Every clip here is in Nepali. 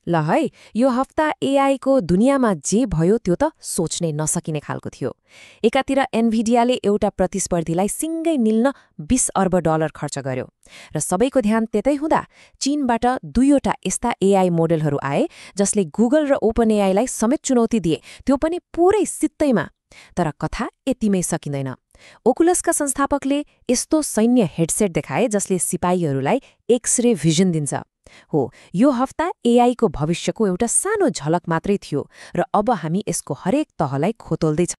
ल है, यो हप्ता एआई को दुनियाँमा जे भयो त्यो त सोच्नै नसकिने खालको थियो। एकातिर एनभिडियाले एउटा प्रतिस्पर्धीलाई सिङ्गै निल्न $20 अर्ब खर्च गर्यो र सबैको ध्यान त्यतै हुँदा चीनबाट दुईवटा यस्ता एआई मोडेलहरू आए जसले गुगल र ओपन एआईलाई समेत चुनौती दिए, त्यो पनि पुरै सित्तैमा। तर कथा यतिमै सकिँदैन। ओकुलसका संस्थापकले यस्तो सैन्य हेडसेट देखाए जसले सिपाहीहरूलाई एक्सरे भिजन दिन्छ। हो, यो हप्ता एआईको भविष्यको एउटा सानो झलक मात्रै थियो र अब हामी यसको हरेक तहलाई खोतल्दैछ।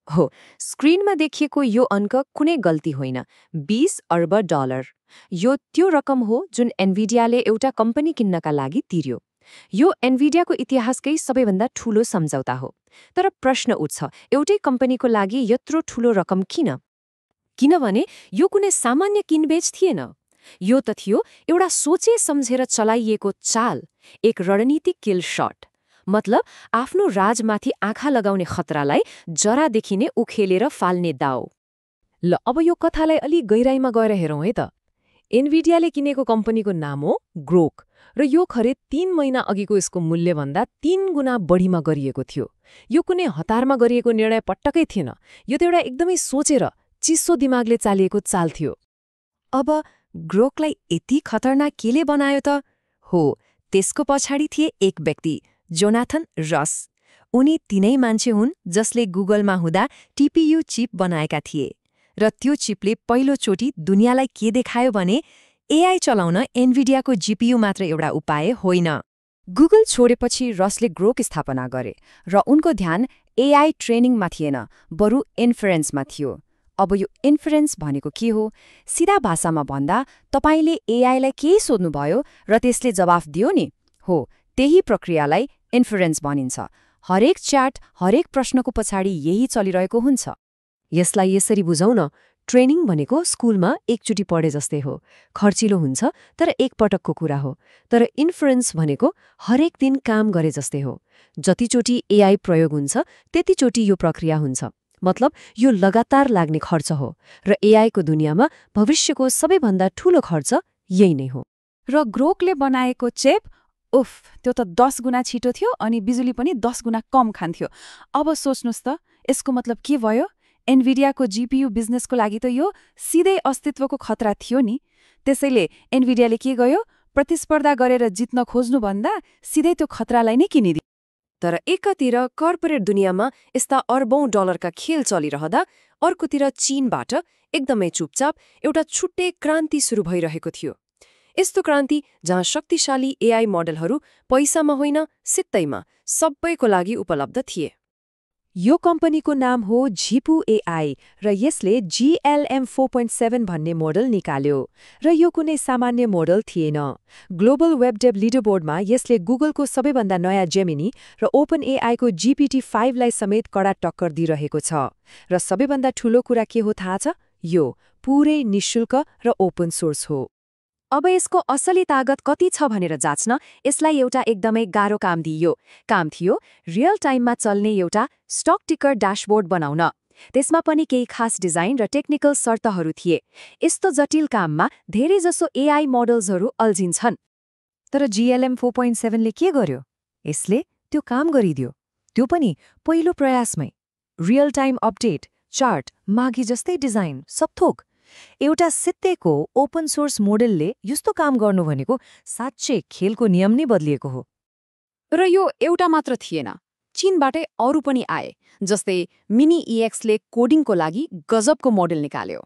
हो, स्क्रिनमा देखिएको यो अङ्क कुनै गल्ती होइन, $20 अर्ब। यो त्यो रकम हो जुन एनभिडियाले एउटा कम्पनी किन्नका लागि तिर्यो। यो एनभिडियाको इतिहासकै सबैभन्दा ठूलो सम्झौता हो। तर प्रश्न उठ्छ, एउटै कम्पनीको लागि यत्रो ठूलो रकम किन? किनभने यो कुनै सामान्य किनबेच थिएन। यो त थियो एउटा सोचे सम्झेर चलाइएको चाल, एक रणनीतिक किल शट। मतलब आफ्नो राजमाथि आँखा लगाउने खतरालाई जरा देखिने उखेलेर फाल्ने दाउ। ल अब यो कथालाई अलि गहिराईमा गएर हेरौँ है त। एनभिडियाले किनेको कम्पनीको नाम हो ग्रोक र यो खरिद 3 महिना अघिको यसको मूल्यभन्दा 3 गुणा बढीमा गरिएको थियो। यो कुनै हतारमा गरिएको निर्णय पटक्कै थिएन। यो त एउटा एकदमै सोचेर चिसो दिमागले चालिएको चाल थियो। अब ग्रोकलाई यति खतरनाक केले बनायो त? हो, त्यसको पछाडि थिए एक व्यक्ति, जोनाथन रस। उनी तिनै मान्छे हुन् जसले गुगलमा हुँदा टिपियु चिप बनाएका थिए र त्यो चिपले पहिलोचोटि दुनियाँलाई के देखायो भने एआई चलाउन एनभिडियाको जीपीयू मात्र एउटा उपाय होइन। गुगल छोडेपछि रसले ग्रोक स्थापना गरे र उनको ध्यान एआई ट्रेनिङमा थिएन, बरु इन्फरेन्समा थियो। अब यो इन्फरेन्स भनेको के हो? सिधा भाषामा भन्दा तपाईले एआईलाई केही सोध्नुभयो र त्यसले जवाफ दियो नि, हो, त्यही प्रक्रियालाई इन्फरेन्स भनिन्छ। हरेक च्याट, हरेक प्रश्नको पछाडि यही चलिरहेको हुन्छ। यसलाई यसरी बुझौँ न, ट्रेनिङ भनेको स्कुलमा एकचोटि पढे जस्तै हो, खर्चिलो हुन्छ तर एकपटकको कुरा हो। तर इन्फरेन्स भनेको हरेक दिन काम गरे जस्तै हो। जतिचोटि एआई प्रयोग हुन्छ त्यतिचोटि यो प्रक्रिया हुन्छ। मतलब यो लगातार लाग्ने खर्च हो र एआईको दुनियाँमा भविष्यको सबैभन्दा ठूलो खर्च यही नै हो। र ग्रोकले बनाएको चिप, उफ, त्यो त 10 गुणा छिटो थियो अनि बिजुली पनि 10 गुणा कम खान्थ्यो। अब सोच्नुस् त, यसको मतलब के भयो? एनभिडियाको जीपीयू बिजनेसको लागि त यो सिधै अस्तित्वको खतरा थियो नि। त्यसैले एनभिडियाले के गर्यो? प्रतिस्पर्धा गरेर जित्न खोज्नुभन्दा सिधै त्यो खतरालाई नै किनिदियो। तर एकातिर कर्पोरेट दुनियाँमा यस्ता अर्बौं डलरका खेल चलिरहँदा अर्कोतिर चीनबाट एकदमै चुपचाप एउटा छुट्टै क्रान्ति सुरु भइरहेको थियो। यस्तो क्रान्ति जहाँ शक्तिशाली एआई मोडेलहरू पैसामा होइन, सित्तैमा सबैको लागि उपलब्ध थिए। यो कम्पनीको नाम हो झिपु एआई र यसले GLM 4.7 भन्ने मोडल निकाल्यो र यो कुनै सामान्य मोडल थिएन। ग्लोबल वेब डेभ लिडरबोर्डमा यसले गुगलको सबैभन्दा नयाँ जेमिनी र ओपन एआईको GPT-5 लाई समेत कडा टक्कर दिइरहेको छ। र सबैभन्दा ठूलो कुरा के हो थाहा छ? यो पुरै निशुल्क र ओपन सोर्स हो। अब यसको असली तागत कति छ भनेर जाँच्न यसलाई एउटा एकदमै गाह्रो काम दिइयो। काम थियो रियल टाइममा चल्ने एउटा स्टक टिकर ड्याशबोर्ड बनाउन। त्यसमा पनि केही खास डिजाइन र टेक्निकल शर्तहरू थिए। यस्तो जटिल काममा धेरैजसो एआई मोडल्सहरू अल्झिन्छन्। तर GLM 4.7 ले के गर्यो? यसले त्यो काम गरिदियो। त्यो पनि पहिलो प्रयासमै। रियल टाइम अपडेट, चार्ट, मागी जस्तै डिजाइन, सब थोक। एउटा सित्तैको ओपन सोर्स मोडेलले यस्तो काम गर्नु भनेको साँच्चै खेलको नियम नै बदलिएको हो। र यो एउटा मात्र थिएन, चीनबाटै अरू पनि आए। जस्तै मिनी EXले कोडिङको लागि गजबको मोडेल निकाल्यो।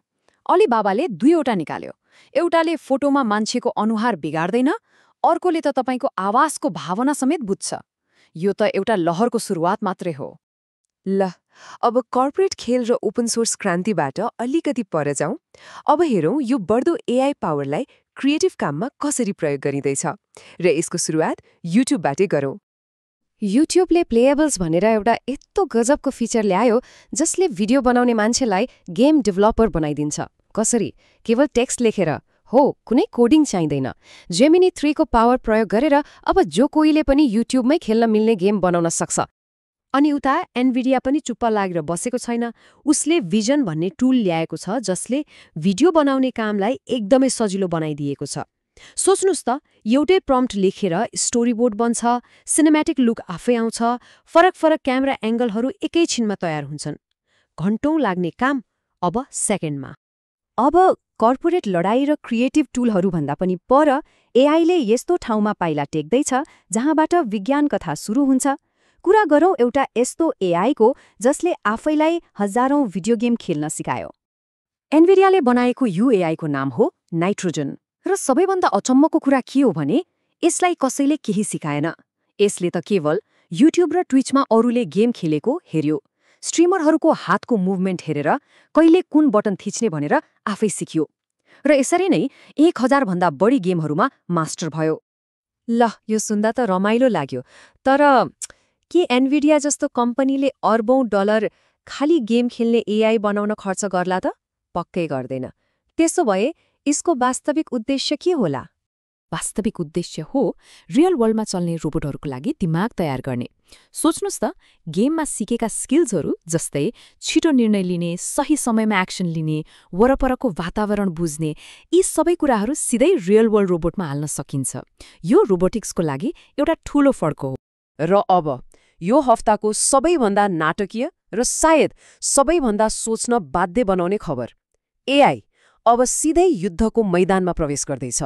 अलिबाबाले 2वटा निकाल्यो। एउटाले फोटोमा मान्छेको अनुहार बिगार्दैन, अर्कोले त तपाईको आवाजको भावना समेत बुझ्छ। यो त एउटा लहरको सुरुवात मात्रै हो। ल, अब कर्पोरेट खेल र ओपन सोर्स क्रान्तिबाट अलिकति पर जाउँ। अब हेरौँ यो बढ्दो एआई पावरलाई क्रिएटिभ काममा कसरी प्रयोग गरिँदैछ र यसको सुरुवात युट्युबबाटै गरौँ। युट्युबले प्लेएबल्स भनेर एउटा यस्तो गजबको फिचर ल्यायो जसले भिडियो बनाउने मान्छेलाई गेम डेभलपर बनाइदिन्छ। कसरी? केवल टेक्स्ट लेखेर। हो, कुनै कोडिङ चाहिँदैन। जेमिनी 3 को पावर प्रयोग गरेर अब जो कोहीले पनि युट्युबमै खेल्न मिल्ने गेम बनाउन सक्छ। अनि उता एनभिडिया पनि चुप्प लागेर बसेको छैन। उसले भिजन भन्ने टुल ल्याएको छ जसले भिडियो बनाउने कामलाई एकदमै सजिलो बनाइदिएको छ। सोच्नुस् त, एउटै प्रम्प्ट लेखेर स्टोरी बोर्ड बन्छ, सिनेम्याटिक लुक आफै आउँछ, फरक फरक क्यामेरा एङ्गलहरू एकैछिनमा तयार हुन्छन्। घण्टौं लाग्ने काम अब सेकेन्डमा। अब कर्पोरेट लडाई र क्रिएटिभ टुलहरूभन्दा पनि पर एआईले यस्तो ठाउँमा पाइला टेक्दैछ जहाँबाट विज्ञान कथा सुरु हुन्छ। कुरा गरौँ एउटा यस्तो एआईको जसले आफैलाई हजारौं भिडियो गेम खेल्न सिकायो। एनभिडियाले बनाएको यो एआईको नाम हो नाइट्रोजन। र सबैभन्दा अचम्मको कुरा के हो भने यसलाई कसैले केही सिकाएन। यसले त केवल युट्युब र ट्विचमा अरूले गेम खेलेको हेर्यो, स्ट्रिमरहरूको हातको मुभमेन्ट हेरेर कहिले कुन बटन थिच्ने भनेर आफै सिक्यो र यसरी नै 1000 भन्दा बढी गेमहरूमा मास्टर भयो। ल, यो सुन्दा त रमाइलो लाग्यो, तर के एनभिडिया जस्तो कम्पनीले अर्बौं डलर खाली गेम खेल्ने एआई बनाउन खर्च गर्ला त? पक्कै गर्दैन। त्यसो भए यसको वास्तविक उद्देश्य के होला? वास्तविक उद्देश्य हो रियल वर्ल्डमा चल्ने रोबोटहरूको लागि दिमाग तयार गर्ने। सोच्नुस् त, गेममा सिकेका स्किल्सहरू जस्तै छिटो निर्णय लिने, सही समयमा एक्सन लिने, वरपरको वातावरण बुझ्ने, यी सबै कुराहरू सिधै रियल वर्ल्ड रोबोटमा हाल्न सकिन्छ। यो रोबोटिक्सको लागि एउटा ठूलो फड्को हो। र अब यो हप्ताको सबैभन्दा नाटकीय र सायद सबैभन्दा सोच्न बाध्य बनाउने खबर। एआई अब सिधै युद्धको मैदानमा प्रवेश गर्दैछ।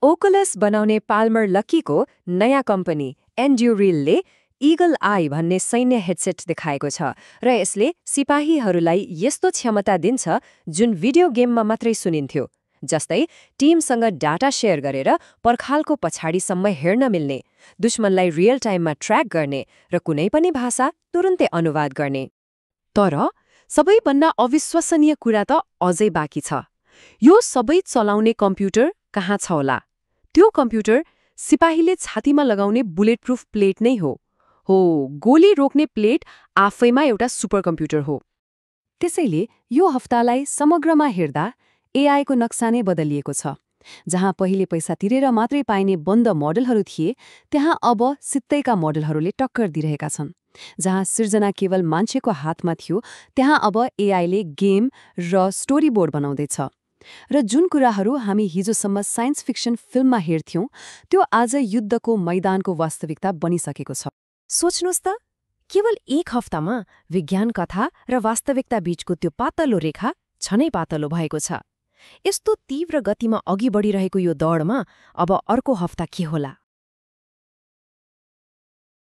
ओकुलस बनाउने पाल्मर लक्कीको नयाँ कम्पनी एन्ड्युरिलले इगल आई भन्ने सैन्य हेडसेट देखाएको छ र यसले सिपाहीहरूलाई यस्तो क्षमता दिन्छ जुन भिडियो गेममा मात्रै सुनिन्थ्यो, जस्तै टिमसँग डाटा सेयर गरेर पर्खालको पछाडिसम्म हेर्न मिल्ने, दुश्मनलाई रियल टाइममा ट्र्याक गर्ने र कुनै पनि भाषा तुरुन्तै अनुवाद गर्ने। तर सबैभन्दा अविश्वसनीय कुरा त अझै बाँकी छ। यो सबै चलाउने कम्प्युटर कहाँ छ होला? त्यो कम्प्युटर सिपाहीले छातीमा लगाउने बुलेट प्रुफ प्लेट नै हो। गोली रोक्ने प्लेट आफैमा एउटा सुपर कम्प्युटर हो। त्यसैले यो हप्तालाई समग्रमा हेर्दा एआईको नक्सा नै बदलिएको छ। जहाँ पहिले पैसा तिरेर मात्रै पाइने बन्द मोडलहरू थिए, त्यहाँ अब सित्तैका मोडलहरूले टक्कर दिइरहेका छन्। जहाँ सिर्जना केवल मान्छेको हातमा थियो, त्यहाँ अब एआईले गेम र स्टोरी बोर्ड बनाउँदैछ। र जुन कुराहरू हामी हिजोसम्म साइन्स फिक्सन फिल्ममा हेर्थ्यौं, त्यो आज युद्धको मैदानको वास्तविकता बनिसकेको छ। सोच्नुस् त, केवल एक हप्तामा विज्ञान कथा र वास्तविकता बीचको त्यो पातलो रेखा छनै पातलो भएको छ। यस्तो तीव्र गतिमा अघि बढिरहेको यो दौडमा अब अर्को हप्ता के होला?